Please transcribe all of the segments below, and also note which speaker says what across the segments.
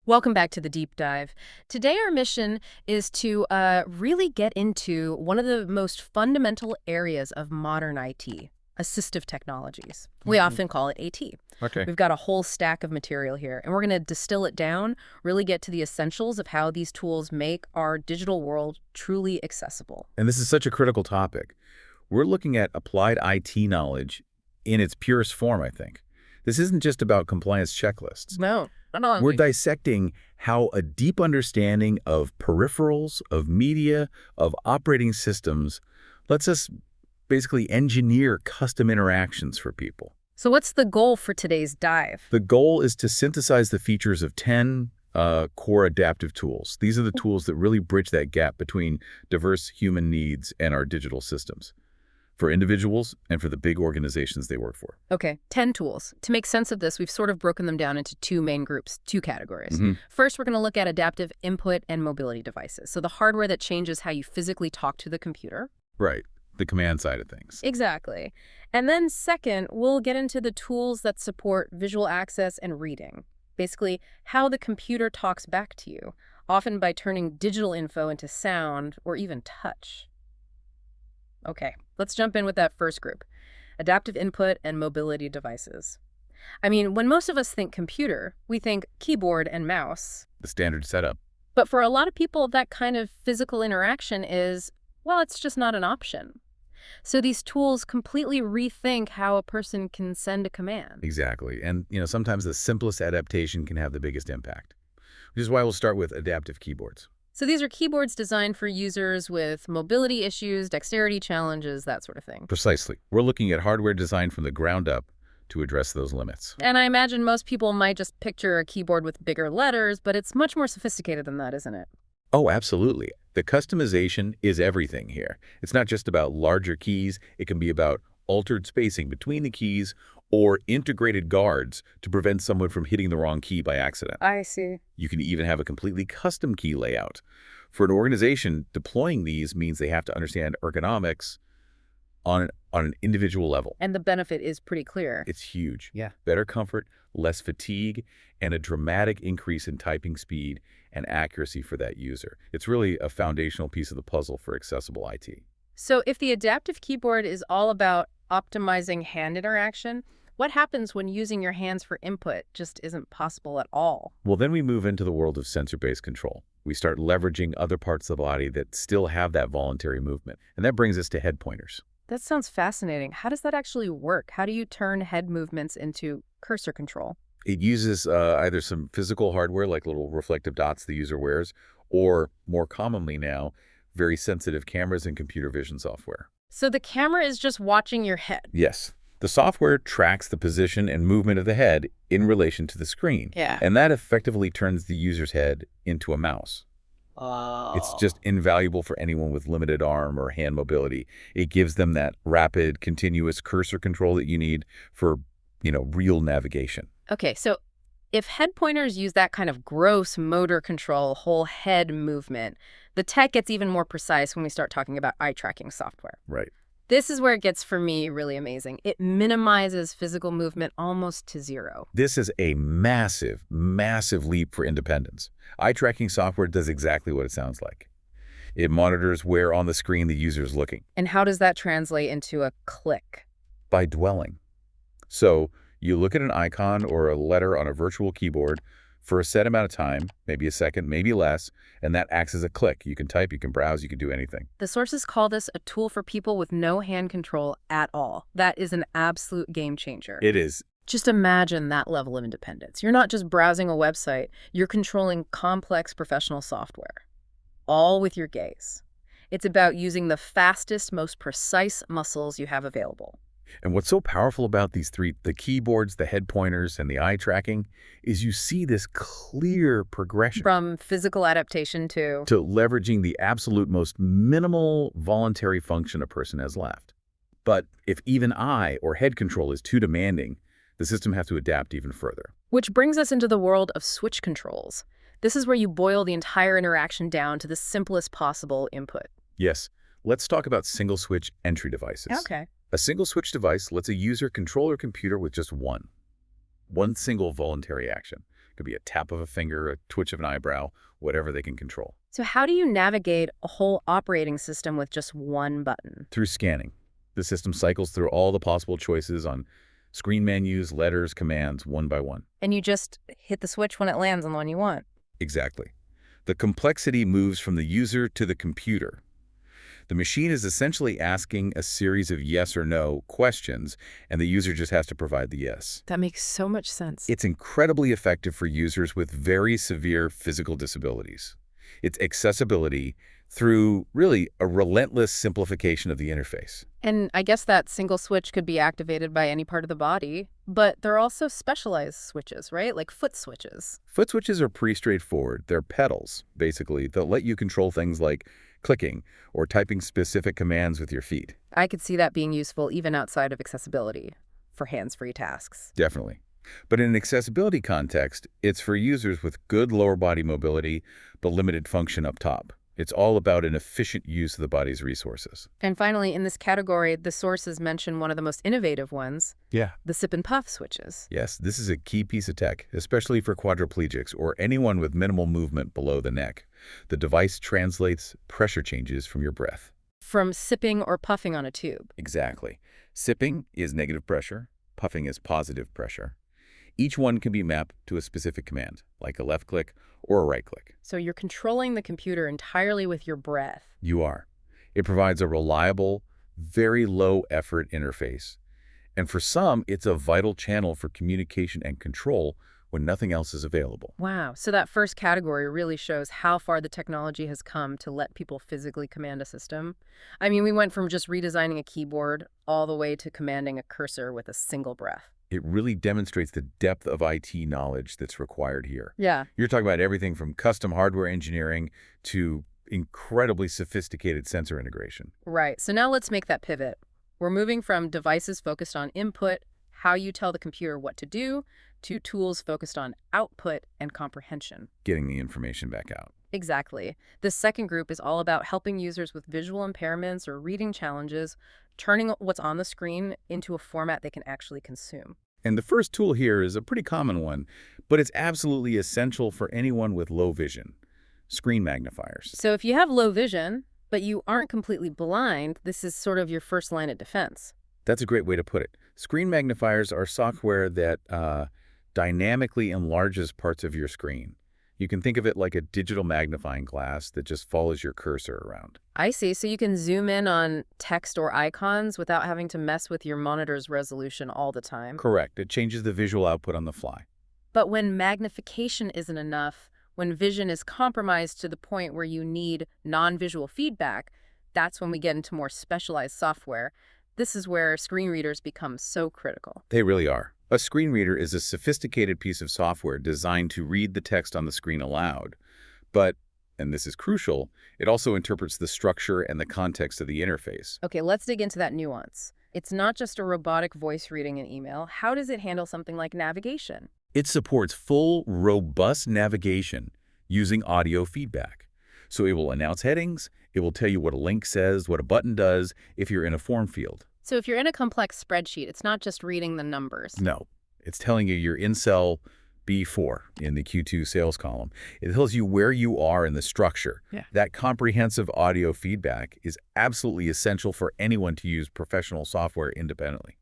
Speaker 1: Welcome back to the deep dive. Today, our mission is to really get into one of the most fundamental areas of modern IT, assistive technologies. We often call it AT.
Speaker 2: Okay.
Speaker 1: We've got a whole stack of material here, and we're going to distill it down, really get to the essentials of how these tools make our digital world truly accessible.
Speaker 2: And this is such a critical topic. We're looking at applied IT knowledge in its purest form, I think. This isn't just about compliance checklists.
Speaker 1: No, not
Speaker 2: We're dissecting how a deep understanding of peripherals, of media, of operating systems lets us basically engineer custom interactions for people.
Speaker 1: So what's the goal for today's dive?
Speaker 2: The goal is to synthesize the features of 10 core adaptive tools. These are the tools that really bridge that gap between diverse human needs and our digital systems, for individuals and for the big organizations they work for.
Speaker 1: Okay, 10 tools. To make sense of this, we've sort of broken them down into two main groups, two categories. First, we're going to look at adaptive input and mobility devices. So the hardware that changes how you physically talk to the computer.
Speaker 2: Right, the command side of things.
Speaker 1: Exactly. And then second, we'll get into the tools that support visual access and reading. Basically, how the computer talks back to you, often by turning digital info into sound or even touch. Okay, let's jump in with that first group, adaptive input and mobility devices. I mean, when most of us think computer, we think keyboard and mouse.
Speaker 2: The standard setup.
Speaker 1: But for a lot of people, that kind of physical interaction is, well, it's just not an option. So these tools completely rethink how a person can send a command.
Speaker 2: Exactly. And, sometimes the simplest adaptation can have the biggest impact, which is why we'll start with adaptive keyboards.
Speaker 1: So these are keyboards designed for users with mobility issues, dexterity challenges, that sort of thing.
Speaker 2: Precisely. We're looking at hardware designed from the ground up to address those limits.
Speaker 1: And I imagine most people might just picture a keyboard with bigger letters, but it's much more sophisticated than that, isn't it?
Speaker 2: Oh, absolutely. The customization is everything here. It's not just about larger keys. It can be about altered spacing between the keys or integrated guards to prevent someone from hitting the wrong key by accident.
Speaker 1: I see.
Speaker 2: You can even have a completely custom key layout. For an organization, deploying these means they have to understand ergonomics on an individual level.
Speaker 1: And the benefit is pretty clear.
Speaker 2: It's huge.
Speaker 1: Yeah.
Speaker 2: Better comfort, less fatigue, and a dramatic increase in typing speed and accuracy for that user. It's really a foundational piece of the puzzle for accessible IT.
Speaker 1: So if the adaptive keyboard is all about optimizing hand interaction, what happens when using your hands for input just isn't possible at all?
Speaker 2: Well, then we move into the world of sensor-based control. We start leveraging other parts of the body that still have that voluntary movement. And that brings us to head pointers.
Speaker 1: That sounds fascinating. How does that actually work? How do you turn head movements into cursor control?
Speaker 2: It uses either some physical hardware like little reflective dots the user wears, or more commonly now, very sensitive cameras and computer vision software.
Speaker 1: So the camera is just watching your head?
Speaker 2: Yes. The software tracks the position and movement of the head in relation to the screen.
Speaker 1: Yeah.
Speaker 2: And that effectively turns the user's head into a mouse.
Speaker 1: Oh.
Speaker 2: It's just invaluable for anyone with limited arm or hand mobility. It gives them that rapid, continuous cursor control that you need for, real navigation.
Speaker 1: Okay, so if head pointers use that kind of gross motor control, whole head movement, the tech gets even more precise when we start talking about eye tracking software.
Speaker 2: Right.
Speaker 1: This is where it gets, for me, really amazing. It minimizes physical movement almost to zero.
Speaker 2: This is a massive, massive leap for independence. Eye tracking software does exactly what it sounds like. It monitors where on the screen the user is looking.
Speaker 1: And how does that translate into a click?
Speaker 2: By dwelling. So you look at an icon or a letter on a virtual keyboard for a set amount of time, maybe a second, maybe less, and that acts as a click. You can type, you can browse, you can do anything.
Speaker 1: The sources call this a tool for people with no hand control at all. That is an absolute game changer.
Speaker 2: It is.
Speaker 1: Just imagine that level of independence. You're not just browsing a website, you're controlling complex professional software, all with your gaze. It's about using the fastest, most precise muscles you have available.
Speaker 2: And what's so powerful about these three, the keyboards, the head pointers, and the eye tracking, is you see this clear progression.
Speaker 1: From physical adaptation to
Speaker 2: leveraging the absolute most minimal voluntary function a person has left. But if even eye or head control is too demanding, the system has to adapt even further.
Speaker 1: Which brings us into the world of switch controls. This is where you boil the entire interaction down to the simplest possible input.
Speaker 2: Yes. Let's talk about single-switch entry devices.
Speaker 1: Okay.
Speaker 2: A single-switch device lets a user control their computer with just one single voluntary action. Could be a tap of a finger, a twitch of an eyebrow, whatever they can control.
Speaker 1: So how do you navigate a whole operating system with just one button?
Speaker 2: Through scanning, the system cycles through all the possible choices on screen menus, letters, commands, one by one.
Speaker 1: And you just hit the switch when it lands on the one you want.
Speaker 2: Exactly. The complexity moves from the user to the computer. The machine is essentially asking a series of yes or no questions, and the user just has to provide the yes.
Speaker 1: That makes so much sense.
Speaker 2: It's incredibly effective for users with very severe physical disabilities. It's accessibility through, really, a relentless simplification of the interface.
Speaker 1: And I guess that single switch could be activated by any part of the body, but there are also specialized switches, right? Like foot switches.
Speaker 2: Foot switches are pretty straightforward. They're pedals, basically, that let you control things like clicking or typing specific commands with your feet.
Speaker 1: I could see that being useful even outside of accessibility for hands-free tasks.
Speaker 2: Definitely. But in an accessibility context, it's for users with good lower body mobility but limited function up top. It's all about an efficient use of the body's resources.
Speaker 1: And finally, in this category, the sources mention one of the most innovative ones,
Speaker 2: Yeah.
Speaker 1: the sip and puff switches.
Speaker 2: Yes, this is a key piece of tech, especially for quadriplegics or anyone with minimal movement below the neck. The device translates pressure changes from your breath.
Speaker 1: From sipping or puffing on a tube.
Speaker 2: Exactly. Sipping is negative pressure. Puffing is positive pressure. Each one can be mapped to a specific command, like a left click or a right click.
Speaker 1: So you're controlling the computer entirely with your breath.
Speaker 2: You are. It provides a reliable, very low-effort interface. And for some, it's a vital channel for communication and control when nothing else is available.
Speaker 1: Wow. So that first category really shows how far the technology has come to let people physically command a system. I mean, we went from just redesigning a keyboard all the way to commanding a cursor with a single breath.
Speaker 2: It really demonstrates the depth of IT knowledge that's required here.
Speaker 1: Yeah.
Speaker 2: You're talking about everything from custom hardware engineering to incredibly sophisticated sensor integration.
Speaker 1: Right. So now let's make that pivot. We're moving from devices focused on input, how you tell the computer what to do, to tools focused on output and comprehension.
Speaker 2: Getting the information back out.
Speaker 1: Exactly. The second group is all about helping users with visual impairments or reading challenges, turning what's on the screen into a format they can actually consume.
Speaker 2: And the first tool here is a pretty common one, but it's absolutely essential for anyone with low vision: screen magnifiers.
Speaker 1: So if you have low vision, but you aren't completely blind, this is sort of your first line of defense.
Speaker 2: That's a great way to put it. Screen magnifiers are software that dynamically enlarges parts of your screen. You can think of it like a digital magnifying glass that just follows your cursor around.
Speaker 1: I see. So you can zoom in on text or icons without having to mess with your monitor's resolution all the time.
Speaker 2: Correct. It changes the visual output on the fly.
Speaker 1: But when magnification isn't enough, when vision is compromised to the point where you need non-visual feedback, that's when we get into more specialized software. This is where screen readers become so critical.
Speaker 2: They really are. A screen reader is a sophisticated piece of software designed to read the text on the screen aloud. But, and this is crucial, it also interprets the structure and the context of the interface.
Speaker 1: Okay, let's dig into that nuance. It's not just a robotic voice reading an email. How does it handle something like navigation?
Speaker 2: It supports full, robust navigation using audio feedback. So it will announce headings, it will tell you what a link says, what a button does, if you're in a form field.
Speaker 1: So if you're in a complex spreadsheet, it's not just reading the numbers.
Speaker 2: No, it's telling you you're in cell B4 in the Q2 sales column. It tells you where you are in the structure.
Speaker 1: Yeah.
Speaker 2: That comprehensive audio feedback is absolutely essential for anyone to use professional software independently.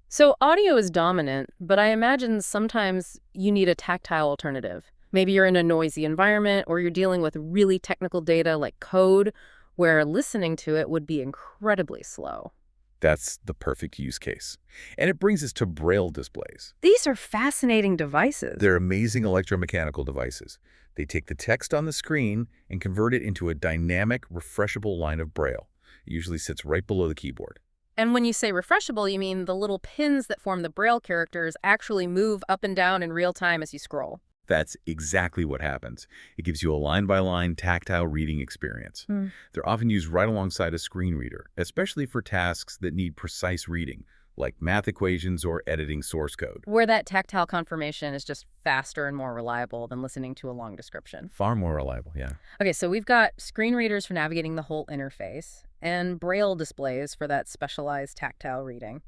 Speaker 1: So audio is dominant, but I imagine sometimes you need a tactile alternative. Maybe you're in a noisy environment or you're dealing with really technical data like code, where listening to it would be incredibly slow.
Speaker 2: That's the perfect use case. And it brings us to Braille displays.
Speaker 1: These are fascinating devices.
Speaker 2: They're amazing electromechanical devices. They take the text on the screen and convert it into a dynamic, refreshable line of Braille. It usually sits right below the keyboard.
Speaker 1: And when you say refreshable, you mean the little pins that form the Braille characters actually move up and down in real time as you scroll.
Speaker 2: That's exactly what happens. It gives you a line-by-line tactile reading experience. They're often used right alongside a screen reader, especially for tasks that need precise reading, like math equations or editing source code.
Speaker 1: Where that tactile confirmation is just faster and more reliable than listening to a long description.
Speaker 2: Far more reliable, yeah.
Speaker 1: Okay, so we've got screen readers for navigating the whole interface and Braille displays for that specialized tactile reading.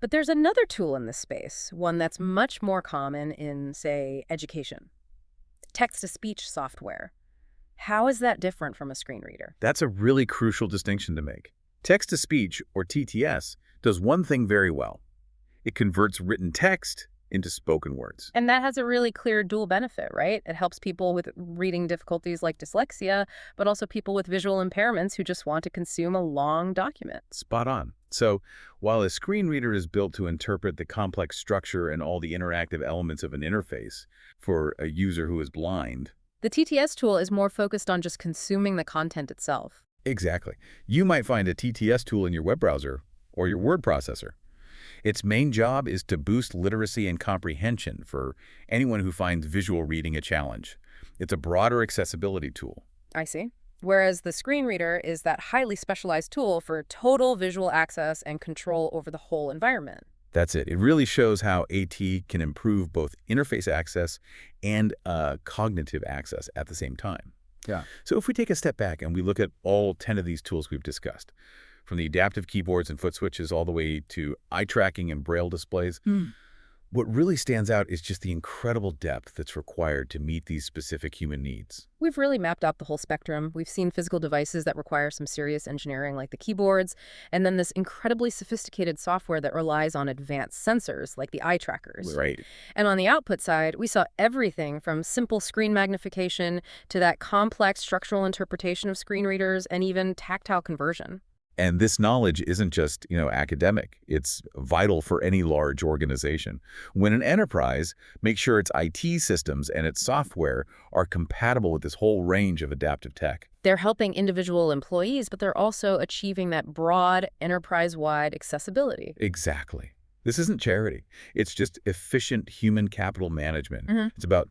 Speaker 1: But there's another tool in this space, one that's much more common in, say, education. Text-to-speech software. How is that different from a screen reader?
Speaker 2: That's a really crucial distinction to make. Text-to-speech, or TTS, does one thing very well. It converts written text into spoken words.
Speaker 1: And that has a really clear dual benefit, right? It helps people with reading difficulties like dyslexia, but also people with visual impairments who just want to consume a long document.
Speaker 2: Spot on. So, while a screen reader is built to interpret the complex structure and all the interactive elements of an interface for a user who is blind,
Speaker 1: The TTS tool is more focused on just consuming the content itself.
Speaker 2: exactly. You might find a TTS tool in your web browser or your word processor. Its main job is to boost literacy and comprehension for anyone who finds visual reading a challenge. It's a broader accessibility tool.
Speaker 1: I see. Whereas the screen reader is that highly specialized tool for total visual access and control over the whole environment.
Speaker 2: That's it. It really shows how AT can improve both interface access and cognitive access at the same time.
Speaker 3: Yeah.
Speaker 2: So if we take a step back and we look at all 10 of these tools we've discussed, from the adaptive keyboards and foot switches all the way to eye tracking and Braille displays, what really stands out is just the incredible depth that's required to meet these specific human needs.
Speaker 1: We've really mapped out the whole spectrum. We've seen physical devices that require some serious engineering like the keyboards, and then this incredibly sophisticated software that relies on advanced sensors like the eye trackers.
Speaker 2: Right.
Speaker 1: And on the output side, we saw everything from simple screen magnification to that complex structural interpretation of screen readers and even tactile conversion.
Speaker 2: And this knowledge isn't just, academic. It's vital for any large organization. When an enterprise makes sure its IT systems and its software are compatible with this whole range of adaptive tech.
Speaker 1: They're helping individual employees, but they're also achieving that broad, enterprise-wide accessibility.
Speaker 2: Exactly. This isn't charity. It's just efficient human capital management. It's about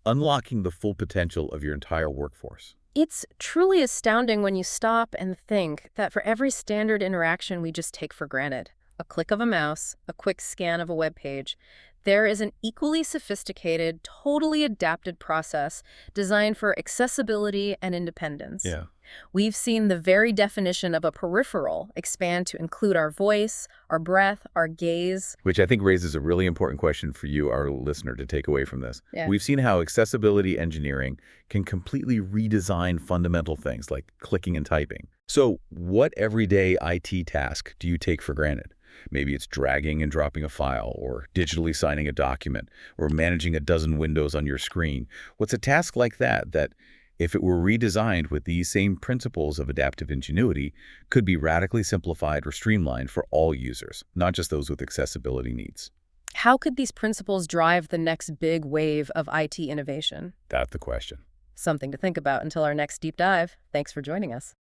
Speaker 2: unlocking the full potential of your entire workforce.
Speaker 1: It's truly astounding when you stop and think that for every standard interaction we just take for granted, a click of a mouse, a quick scan of a web page, there is an equally sophisticated, totally adapted process designed for accessibility and independence.
Speaker 2: Yeah.
Speaker 1: We've seen the very definition of a peripheral expand to include our voice, our breath, our gaze.
Speaker 2: Which I think raises a really important question for you, our listener, to take away from this.
Speaker 1: Yeah.
Speaker 2: We've seen how accessibility engineering can completely redesign fundamental things like clicking and typing. So what everyday IT task do you take for granted? Maybe it's dragging and dropping a file, or digitally signing a document, or managing a dozen windows on your screen. What's a task like that, if it were redesigned with these same principles of adaptive ingenuity, could be radically simplified or streamlined for all users, not just those with accessibility needs?
Speaker 1: How could these principles drive the next big wave of IT innovation?
Speaker 2: That's the question.
Speaker 1: Something to think about until our next deep dive. Thanks for joining us.